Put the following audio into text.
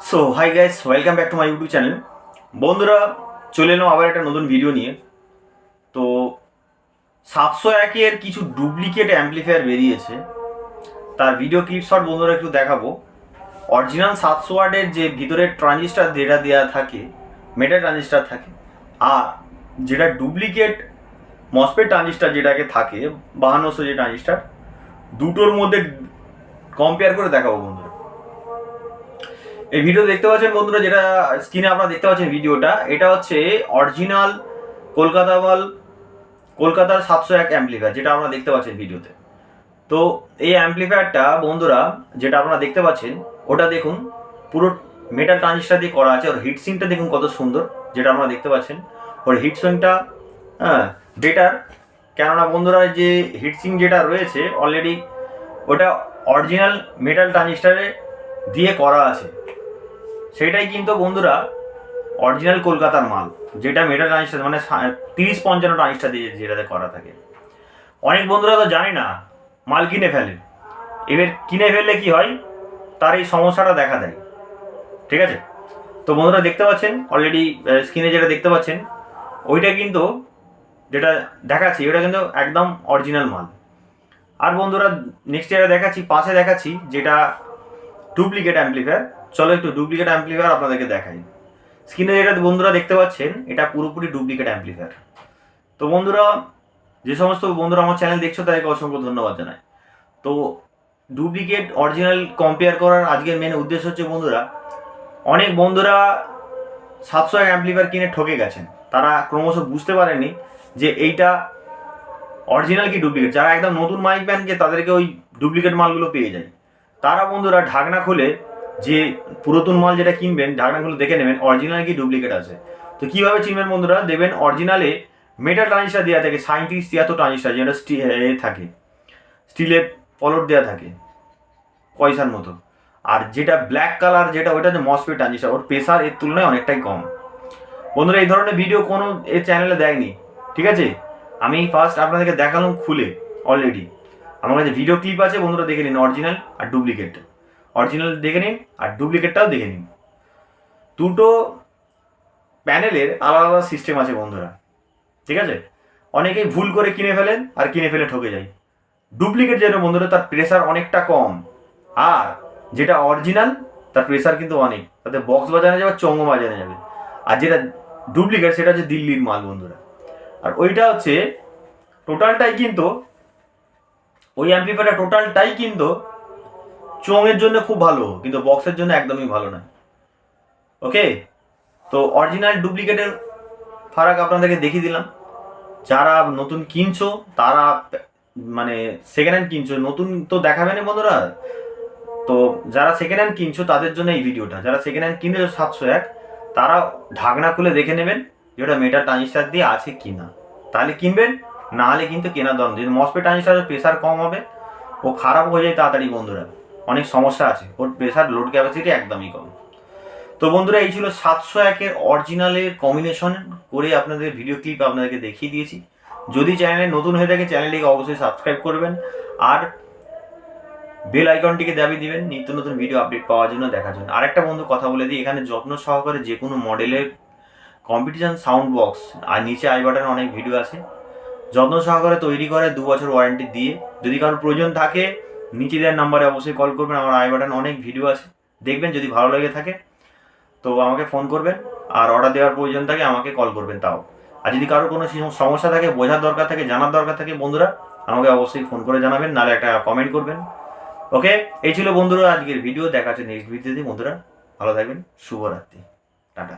So hi guys, welcome back to my YouTube channel. বন্ধুরা, চলে এলাম আবার একটা নতুন ভিডিও নিয়ে। তো 701-এর কিছু ডুপ্লিকেট অ্যাম্পলিফায়ার বেরিয়েছে, তার ভিডিও ক্লিপ শট বন্ধুরা একটু দেখাবো। অরিজিনাল 700 ওয়াটের যে ভিতরের ট্রানজিস্টার যেটা দেওয়া থাকে, মেটাল ট্রানজিস্টার থাকে, আর যেটা ডুপ্লিকেট মসফেট ট্রানজিস্টার যেটাকে থাকে 5200 যে ট্রানজিস্টার, দুটোর মধ্যে কম্পেয়ার করে দেখাবো বন্ধুরা। এই ভিডিও দেখতে পাচ্ছেন বন্ধুরা, যেটা স্ক্রিনে আপনারা দেখতে পাচ্ছেন ভিডিওটা, এটা হচ্ছে অরিজিনাল কলকাতার 701 অ্যাম্পলিফায়ার, যেটা আপনারা দেখতে পাচ্ছেন ভিডিওতে। তো এই অ্যাম্পলিফায়ারটা বন্ধুরা যেটা আপনারা দেখতে পাচ্ছেন, ওটা দেখুন পুরো মেটাল ট্রানজিস্টার দিয়ে করা আছে। ওর হিটসিংটা দেখুন কত সুন্দর, যেটা আপনারা দেখতে পাচ্ছেন। ওর হিটসিংটা বেটার, কেননা বন্ধুরা যে হিটসিং যেটা রয়েছে অলরেডি ওটা অরিজিনাল মেটাল ট্রানজিস্টারে দিয়ে করা আছে। সেটাই কিন্তু বন্ধুরা অরিজিনাল কলকাতার মাল, যেটা মেটাল ট্রানজিস্টার মানে 30-55 ট্রানজিস্টার দিয়ে যেটাতে করা থাকে। অনেক বন্ধুরা তো জানে না, মাল কিনে ফেলে। এবার কিনে ফেললে কি হয়, তার এই সমস্যাটা দেখা দেয়। ঠিক আছে, তো বন্ধুরা দেখতে পাচ্ছেন অলরেডি স্ক্রিনে যেটা দেখতে পাচ্ছেন, ওইটা কিন্তু যেটা দেখাচ্ছি ওটা কিন্তু একদম অরিজিনাল মাল। আর বন্ধুরা নেক্সট যেটা দেখাচ্ছি, পাশে দেখাচ্ছি যেটা ডুপ্লিকেট অ্যাম্পলিফায়ার। চলো একটু ডুপ্লিকেট অ্যাম্পলিফায়ার আপনাদেরকে দেখাই। স্ক্রিনে যেটা বন্ধুরা দেখতে পাচ্ছেন, এটা পুরোপুরি ডুপ্লিকেট অ্যাম্পলিফায়ার। তো বন্ধুরা, যে সমস্ত বন্ধুরা আমার চ্যানেল দেখছো তাদেরকে অসংখ্য ধন্যবাদ জানাই। তো ডুপ্লিকেট অরিজিনাল কম্পেয়ার করার আজকের মেন উদ্দেশ্য হচ্ছে বন্ধুরা, অনেক বন্ধুরা 701 অ্যাম্পলিফায়ার কিনে ঠকে গেছেন। তারা ক্রমশ বুঝতে পারেনি যে এইটা অরিজিনাল কি ডুপ্লিকেট। যারা একদম নতুন মাইক ব্যান্ডকে তাদেরকে ওই ডুপ্লিকেট মালগুলো পেয়ে যায়। তারা বন্ধুরা ঢাকনা খুলে, যে পুরাতন মাল যেটা কিনবেন ঢাকনা খুলে দেখে নেবেন অরিজিনাল কি ডুপ্লিকেট আছে। তো কীভাবে চিনবেন বন্ধুরা, দেবেন অরিজিনালে মেটাল ট্রানজিস্টার দেওয়া থাকে 37-73 ট্রানজিস্টার, যেটা থাকে স্টিলের পলট দেওয়া থাকে পয়সার মতো। আর যেটা ব্ল্যাক কালার যেটা, ওটা হচ্ছে মসফেট ট্রানজিস্টার, ওর প্রেসার এর তুলনায় অনেকটাই কম। বন্ধুরা এই ধরনের ভিডিও কোনো এই চ্যানেলে দেয়নি, ঠিক আছে। আমি ফার্স্ট আপনাদেরকে দেখালাম খুলে অলরেডি। আমার কাছে ভিডিও ক্লিপ আছে, বন্ধুরা দেখে নিন অরিজিনাল আর ডুপ্লিকেট। অরিজিনাল দেখে নিন আর ডুপ্লিকেটটাও দেখে নিন। দুটো প্যানেলের আলাদা আলাদা সিস্টেম আছে বন্ধুরা, ঠিক আছে। অনেকেই ভুল করে কিনে ফেলেন আর কিনে ফেলে ঠকে যায়। ডুপ্লিকেট যেটা বন্ধুরা, তার প্রেসার অনেকটা কম, আর যেটা অরিজিনাল তার প্রেসার কিন্তু অনেক, তাতে বক্স বাজানো যাবে, চঙ্গো বাজানো যাবে। আর যেটা ডুপ্লিকেট সেটা হচ্ছে দিল্লির মাল বন্ধুরা। আর ওইটা হচ্ছে টোটালটাই কিন্তু, ওই অ্যাম্পলিফায়ারটা টোটালটাই কিন্তু চোঙের জন্য খুব ভালো, কিন্তু বক্সের জন্য একদমই ভালো নয়। ওকে, তো অরিজিনাল ডুপ্লিকেটের ফারাক আপনাদেরকে দেখিয়ে দিলাম। যারা নতুন কিনছো তারা মানে সেকেন্ড হ্যান্ড কিনছো, নতুন তো দেখাবে না বন্ধুরা। তো যারা সেকেন্ড হ্যান্ড কিনছো তাদের জন্য এই ভিডিওটা। যারা সেকেন্ড হ্যান্ড কিনছো 701, তারা ঢাকনা খুলে দেখে নেবেন যে ওটা মেটাল ট্রানজিস্টার দিয়ে আছে কি না, তাহলে কিনবেন। না হলে কিন্তু কেনার দরকার। যদি মসফেট ট্রানজিস্টারের প্রেসার কম হবে, ও খারাপ হয়ে যায় তাড়াতাড়ি বন্ধুরা, অনেক সমস্যা আছে, ওর প্রেসার লোড ক্যাপাসিটি একদমই কম। তো বন্ধুরা এই ছিল 701-এর অরিজিনালের কম্বিনেশন করে আপনাদের ভিডিও ক্লিপ আপনাদেরকে দেখিয়ে দিয়েছি। যদি চ্যানেলে নতুন হয়ে থাকে চ্যানেলটিকে অবশ্যই সাবস্ক্রাইব করবেন, আর বেল আইকনটিকে দাবিয়ে দিবেন নিত্য নতুন ভিডিও আপডেট পাওয়ার জন্য, দেখার জন্য। আরেকটা বন্ধু কথা বলে দিই, এখানে যত্ন সহকারে যে কোনো মডেলের কম্পিটিশন সাউন্ড বক্স, আর নিচে আই বাটনে অনেক ভিডিও আছে, যত্ন সহকারে তৈরি করে 2 বছর ওয়ারেন্টি দিয়ে। যদি কারোর প্রয়োজন থাকে নিচে দেওয়ার নাম্বারে অবশ্যই কল করবেন। আমার আই বাটনে অনেক ভিডিও আছে, দেখবেন। যদি ভালো লেগে থাকে তো আমাকে ফোন করবেন, আর অর্ডার দেওয়ার প্রয়োজন থাকে আমাকে কল করবেন তাও। আর যদি কারোর কোনো সমস্যা থাকে, বোঝার দরকার থাকে, জানার দরকার থাকে বন্ধুরা, আমাকে অবশ্যই ফোন করে জানাবেন, নাহলে একটা কমেন্ট করবেন। ওকে, এই ছিল বন্ধুরা আজকের ভিডিও। দেখা হচ্ছে নেক্সট ভিডিওতে বন্ধুরা। ভালো থাকবেন, শুভরাত্রি, টাটা।